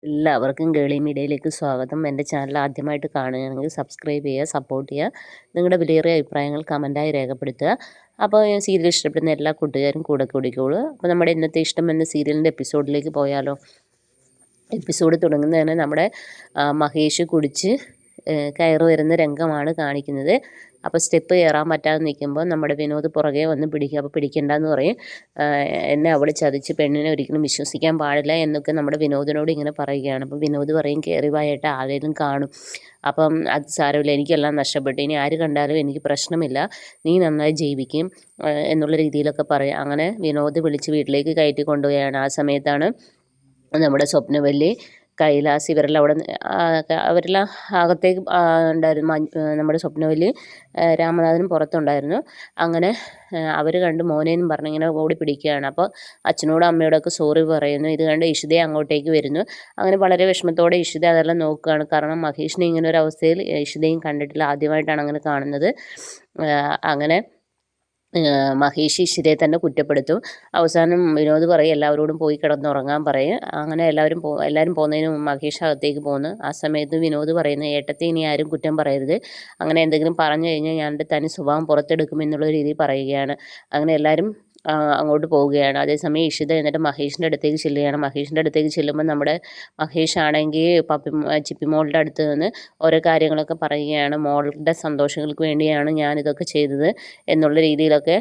എല്ലാവർക്കും ഗേളി മീഡിയയിലേക്ക് സ്വാഗതം. എൻ്റെ ചാനൽ ആദ്യമായിട്ട് കാണുകയാണെങ്കിൽ സബ്സ്ക്രൈബ് ചെയ്യുക, സപ്പോർട്ട് ചെയ്യുക. നിങ്ങളുടെ വിലയേറിയ അഭിപ്രായങ്ങൾ കമൻറ്റായി രേഖപ്പെടുത്തുക. അപ്പോൾ സീരിയൽ ഇഷ്ടപ്പെടുന്ന എല്ലാ കൂട്ടുകാരും കൂടെ കൂടിക്കോളൂ. അപ്പോൾ നമ്മുടെ ഇന്നത്തെ ഇഷ്ടം എന്ന സീരിയലിൻ്റെ എപ്പിസോഡിലേക്ക് പോയാലോ. എപ്പിസോഡ് തുടങ്ങുന്നതിന് നമ്മുടെ മഹേഷ് കുടിച്ച് കയറി വരുന്ന രംഗമാണ് കാണിക്കുന്നത്. അപ്പോൾ സ്റ്റെപ്പ് കയറാൻ പറ്റാതെ നിൽക്കുമ്പോൾ നമ്മുടെ വിനോദ് പുറകെ വന്ന് പിടിക്കുക. അപ്പോൾ പിടിക്കണ്ടെന്ന് പറയും. എന്നെ അവൾ ചതിച്ച് പെണ്ണിനെ ഒരിക്കലും വിശ്വസിക്കാൻ പാടില്ല എന്നൊക്കെ നമ്മുടെ വിനോദിനോട് ഇങ്ങനെ പറയുകയാണ്. അപ്പോൾ വിനോദ് പറയും, കയറി വായിട്ട് ആരെങ്കിലും കാണും, അപ്പം അത് സാരമില്ല, എനിക്കെല്ലാം നഷ്ടപ്പെട്ടു, ഇനി ആര് കണ്ടാലും എനിക്ക് പ്രശ്നമില്ല, നീ നന്നായി ജീവിക്കും എന്നുള്ള രീതിയിലൊക്കെ പറയും. അങ്ങനെ വിനോദ് വിളിച്ച് വീട്ടിലേക്ക് കയറ്റി കൊണ്ടുപോവുകയാണ്. ആ സമയത്താണ് നമ്മുടെ സ്വപ്നവല്ലി, കൈലാസ് ഇവരെല്ലാം അവിടെ അവരെല്ലാം അകത്തേക്ക് ഉണ്ടായിരുന്നു. നമ്മുടെ സ്വപ്നവല്ലി രാമനാഥനും പുറത്തുണ്ടായിരുന്നു. അങ്ങനെ അവർ കണ്ട് മോനേന്നും പറഞ്ഞ് ഇങ്ങനെ ഓടി പിടിക്കുകയാണ്. അപ്പോൾ അച്ഛനോടും അമ്മയോടൊക്കെ സോറി പറയുന്നു. ഇത് കണ്ട് ഇഷിതയെ അങ്ങോട്ടേക്ക് വരുന്നു. അങ്ങനെ വളരെ വിഷമത്തോടെ ഇഷിത അതെല്ലാം നോക്കുകയാണ്. കാരണം മഹേഷിനെ ഇങ്ങനെ ഒരു അവസ്ഥയിൽ ഇഷിതയും കണ്ടിട്ടില്ല, ആദ്യമായിട്ടാണ് അങ്ങനെ കാണുന്നത്. അങ്ങനെ മഹേഷ് ഇഷിതയെ തന്നെ കുറ്റപ്പെടുത്തും. അവസാനം വിനോദ് പറയും എല്ലാവരോടും പോയി കിടന്നുറങ്ങാൻ പറയും. അങ്ങനെ എല്ലാവരും പോകുന്നതിന് മഹേഷ് അകത്തേക്ക് പോകുന്നു. ആ സമയത്ത് വിനോദ് പറയുന്നു, ഏട്ടത്തെ ഇനി ആരും കുറ്റം പറയരുത്, അങ്ങനെ എന്തെങ്കിലും പറഞ്ഞു കഴിഞ്ഞാൽ ഞാൻ എൻ്റെ തനി സ്വഭാവം പുറത്തെടുക്കും എന്നുള്ള രീതിയിൽ പറയുകയാണ്. അങ്ങനെ എല്ലാവരും അങ്ങോട്ട് പോവുകയാണ്. അതേസമയം ഇഷിത എന്നിട്ട് മഹേഷിൻ്റെ അടുത്തേക്ക് ചെല്ലുകയാണ്. മഹേഷിൻ്റെ അടുത്തേക്ക് ചെല്ലുമ്പോൾ നമ്മുടെ മഹേഷ് ആണെങ്കിൽ ചിപ്പി മോളുടെ അടുത്ത് നിന്ന് ഓരോ കാര്യങ്ങളൊക്കെ പറയുകയാണ്. മോളുടെ സന്തോഷങ്ങൾക്ക് വേണ്ടിയാണ് ഞാനിതൊക്കെ ചെയ്തത് എന്നുള്ള രീതിയിലൊക്കെ.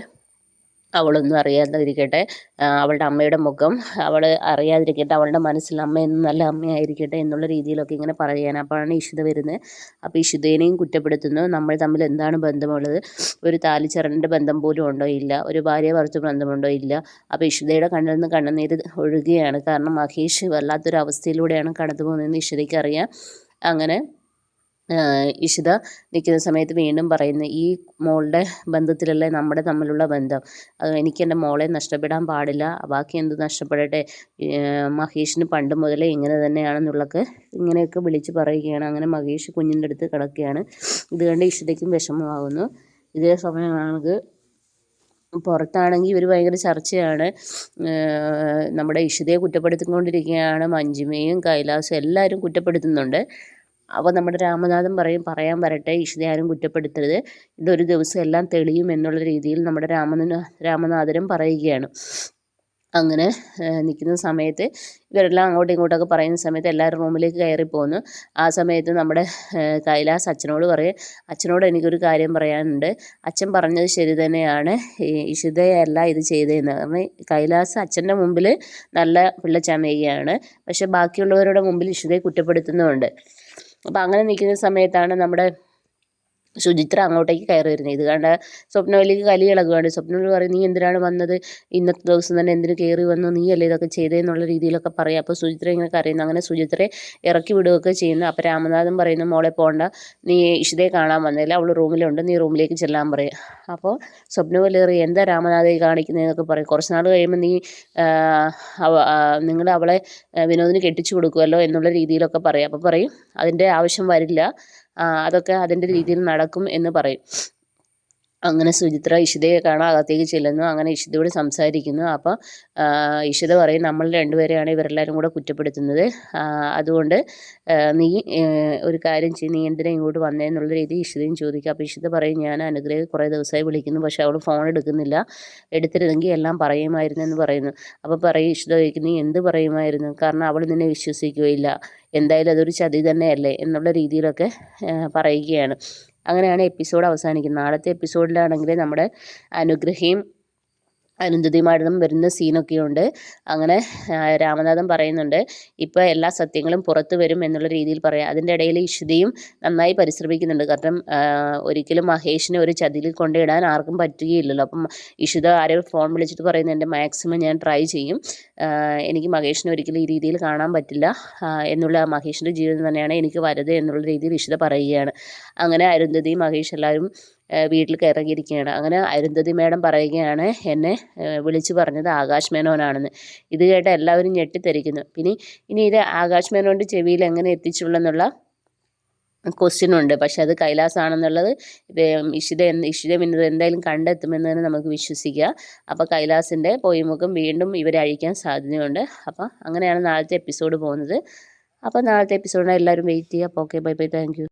അവളൊന്നും അറിയാതിരിക്കട്ടെ, അവളുടെ അമ്മയുടെ മുഖം അവൾ അറിയാതിരിക്കട്ടെ, അവളുടെ മനസ്സിൽ അമ്മ എന്നും നല്ല അമ്മയായിരിക്കട്ടെ എന്നുള്ള രീതിയിലൊക്കെ ഇങ്ങനെ പറയുകയാണ്. അപ്പോഴാണ് ഇഷിത വരുന്നത്. അപ്പോൾ ഇഷിതേനെയും കുറ്റപ്പെടുത്തുന്നു. നമ്മൾ തമ്മിൽ എന്താണ് ബന്ധമുള്ളത്, ഒരു താലിച്ചരണിൻ്റെ ബന്ധം പോലും ഉണ്ടോ, ഇല്ല, ഒരു ഭാര്യ ഭർത്തൃ ബന്ധമുണ്ടോ, ഇല്ല. അപ്പോൾ ഇഷിതയുടെ കണ്ണിൽ നിന്ന് കണ്ണുനീര് ഒഴുകുകയാണ്. കാരണം മഹേഷ് വല്ലാത്തൊരു അവസ്ഥയിലൂടെയാണ് കടന്നു പോകുന്നതെന്ന് ഇഷിതയ്ക്ക് അറിയാം. അങ്ങനെ ഇഷിത നിൽക്കുന്ന സമയത്ത് വീണ്ടും പറയുന്നു, ഈ മോളുടെ ബന്ധത്തിലല്ലേ നമ്മുടെ തമ്മിലുള്ള ബന്ധം, എനിക്ക് എൻ്റെ മോളെ നഷ്ടപ്പെടാൻ പാടില്ല, ബാക്കി എന്ത് നഷ്ടപ്പെടട്ടെ, മഹേഷിന് പണ്ട് മുതലേ ഇങ്ങനെ തന്നെയാണെന്നുള്ളതൊക്കെ ഇങ്ങനെയൊക്കെ വിളിച്ച് പറയുകയാണ്. അങ്ങനെ മഹേഷ് കുഞ്ഞിൻ്റെ അടുത്ത് കിടക്കുകയാണ്. ഇത് കണ്ട് ഇഷിതയ്ക്കും വിഷമമാകുന്നു. ഇതേ സമയമാണെങ്കിൽ പുറത്താണെങ്കിൽ ഇവർ ഭയങ്കര ചർച്ചയാണ്. നമ്മുടെ ഇഷിതയെ കുറ്റപ്പെടുത്തിക്കൊണ്ടിരിക്കുകയാണ്. മഞ്ജിമയും കൈലാസും എല്ലാവരും കുറ്റപ്പെടുത്തുന്നുണ്ട്. അപ്പോൾ നമ്മുടെ രാമനാഥൻ പറയും, പറയാൻ വരട്ടെ, ഇഷിത ആരും കുറ്റപ്പെടുത്തരുത്, ഇതൊരു ദിവസം എല്ലാം തെളിയും എന്നുള്ള രീതിയിൽ നമ്മുടെ രാമനാഥനും പറയുകയാണ്. അങ്ങനെ നിൽക്കുന്ന സമയത്ത് ഇവരെല്ലാം അങ്ങോട്ടും ഇങ്ങോട്ടൊക്കെ പറയുന്ന സമയത്ത് എല്ലാവരും റൂമിലേക്ക് കയറി പോകുന്നു. ആ സമയത്ത് നമ്മുടെ കൈലാസ് അച്ഛനോട് പറയും, അച്ഛനോട് എനിക്കൊരു കാര്യം പറയാനുണ്ട്, അച്ഛൻ പറഞ്ഞത് ശരി തന്നെയാണ്, ഇഷിതയല്ല ഇത് ചെയ്തതെന്ന്. കാരണം കൈലാസ് അച്ഛൻ്റെ മുമ്പിൽ നല്ല പിള്ളച്ചമയുകയാണ്, പക്ഷെ ബാക്കിയുള്ളവരുടെ മുമ്പിൽ ഇഷിതയെ കുറ്റപ്പെടുത്തുന്നുമുണ്ട്. അപ്പോൾ അങ്ങനെ നിൽക്കുന്ന സമയത്താണ് നമ്മുടെ സുചിത്ര അങ്ങോട്ടേക്ക് കയറി വരുന്നത്. ഇത് കണ്ട സ്വപ്നവല്ലിക്ക് കലി ഇളകുകയാണ്. സ്വപ്നവല്ലി പറയും, നീ എന്തിനാണ് വന്നത്, ഇന്നത്തെ ദിവസം തന്നെ എന്തിനു കയറി വന്നു, നീയല്ലേ ഇതൊക്കെ ചെയ്തതെന്നുള്ള രീതിയിലൊക്കെ പറയാം. അപ്പോൾ സുചിത്ര ഇങ്ങനെ കരയുന്നു. അങ്ങനെ സുചിത്രയെ ഇറക്കി വിടുകയൊക്കെ ചെയ്യുന്നു. അപ്പോൾ രാമനാഥൻ പറയുന്നു, മോളെ പോകണ്ട, നീ ഇഷിതയെ കാണാൻ വന്നില്ല, അവൾ റൂമിലുണ്ട്, നീ റൂമിലേക്ക് ചെല്ലാൻ പറയും. അപ്പോൾ സ്വപ്നവല്ലി പറയും, എന്താ രാമനാഥയെ കാണിക്കുന്നതെന്നൊക്കെ പറയും. കുറച്ച് നാൾ കഴിയുമ്പോൾ നിങ്ങൾ അവളെ വിനോദിന് കെട്ടിച്ചു കൊടുക്കുമല്ലോ എന്നുള്ള രീതിയിലൊക്കെ പറയും. അപ്പോൾ പറയും, അതിൻ്റെ ആവശ്യം വരില്ല, അതൊക്കെ അതിൻ്റെ രീതിയിൽ നടക്കും എന്ന് പറയും. അങ്ങനെ സുചിത്ര ഇഷിതയെ കാണാൻ അകത്തേക്ക് ചെല്ലുന്നു. അങ്ങനെ ഇഷിതയോട് സംസാരിക്കുന്നു. അപ്പോൾ ഇഷിത പറയും, നമ്മൾ രണ്ടുപേരെയാണ് ഇവരെല്ലാവരും കൂടെ കുറ്റപ്പെടുത്തുന്നത്, അതുകൊണ്ട് നീ ഒരു കാര്യം ചെയ്യും, നീ എന്തിനാ ഇങ്ങോട്ട് വന്നതെന്നുള്ള രീതി ഇഷിതയും ചോദിക്കുക. അപ്പോൾ ഇഷിത പറയും, ഞാൻ അനുഗ്രഹം കുറേ ദിവസമായി വിളിക്കുന്നു, പക്ഷേ അവൾ ഫോൺ എടുക്കുന്നില്ല, എടുത്തിരുന്നെങ്കിൽ എല്ലാം പറയുമായിരുന്നു എന്ന് പറയുന്നു. അപ്പോൾ പറയും, ഇഷിത ചോദിക്കും, നീ എന്ത് പറയുമായിരുന്നു, കാരണം അവൾ നിന്നെ വിശ്വസിക്കുകയില്ല, എന്തായാലും അതൊരു ചതി തന്നെയല്ലേ എന്നുള്ള രീതിയിലൊക്കെ പറയുകയാണ്. അങ്ങനെയാണ് എപ്പിസോഡ് അവസാനിക്കുന്നത്. നാളത്തെ എപ്പിസോഡിലാണെങ്കിൽ നമ്മുടെ അനുഗ്രഹയും അരുന്ധതിയുമായിട്ടും വരുന്ന സീനൊക്കെയുണ്ട്. അങ്ങനെ രാമനാഥൻ പറയുന്നുണ്ട്, ഇപ്പോൾ എല്ലാ സത്യങ്ങളും പുറത്തു വരും എന്നുള്ള രീതിയിൽ പറയാം. അതിൻ്റെ ഇടയിൽ ഇഷിതയും നന്നായി പരിശ്രമിക്കുന്നുണ്ട്. കാരണം ഒരിക്കലും മഹേഷിനെ ഒരു ചതിയിൽ കൊണ്ടിടാൻ ആർക്കും പറ്റുകയില്ലല്ലോ. അപ്പം ഇഷിത ആരെയും ഫോൺ വിളിച്ചിട്ട് പറയുന്നു, എൻ്റെ മാക്സിമം ഞാൻ ട്രൈ ചെയ്യും, എനിക്ക് മഹേഷിനെ ഒരിക്കലും ഈ രീതിയിൽ കാണാൻ പറ്റില്ല എന്നുള്ള, മഹേഷിൻ്റെ ജീവിതം തന്നെയാണ് എനിക്ക് വലുത് എന്നുള്ള രീതിയിൽ ഇഷിത പറയുകയാണ്. അങ്ങനെ അരുന്ധതിയും മഹേഷ് എല്ലാവരും വീട്ടിൽ ഇറങ്ങിയിരിക്കുകയാണ്. അങ്ങനെ അരുന്ധതി മേഡം പറയുകയാണ്, എന്നെ വിളിച്ചു പറഞ്ഞത് ആകാശ് മേനോനാണെന്ന്. ഇത് കേട്ട് എല്ലാവരും ഞെട്ടിത്തെറിക്കുന്നു. ഇനി ഇത് ആകാശ് മേനോൻ്റെ ചെവിയിൽ എങ്ങനെ എത്തിച്ചുള്ളെന്നുള്ള ക്വസ്റ്റ്യനുണ്ട്. പക്ഷെ അത് കൈലാസാണെന്നുള്ളത് ഇഷിത വിനോദ് എന്തായാലും കണ്ടെത്തുമെന്ന് തന്നെ നമുക്ക് വിശ്വസിക്കുക. അപ്പോൾ കൈലാസിൻ്റെ പൊയ്മുഖം വീണ്ടും ഇവരെ അഴിക്കാൻ സാധ്യതയുണ്ട്. അപ്പോൾ അങ്ങനെയാണ് നാളത്തെ എപ്പിസോഡ് പോകുന്നത്. അപ്പോൾ നാളത്തെ എപ്പിസോഡിന് എല്ലാവരും വെയിറ്റ് ചെയ്യുക. അപ്പോൾ okay, bye bye, thank you.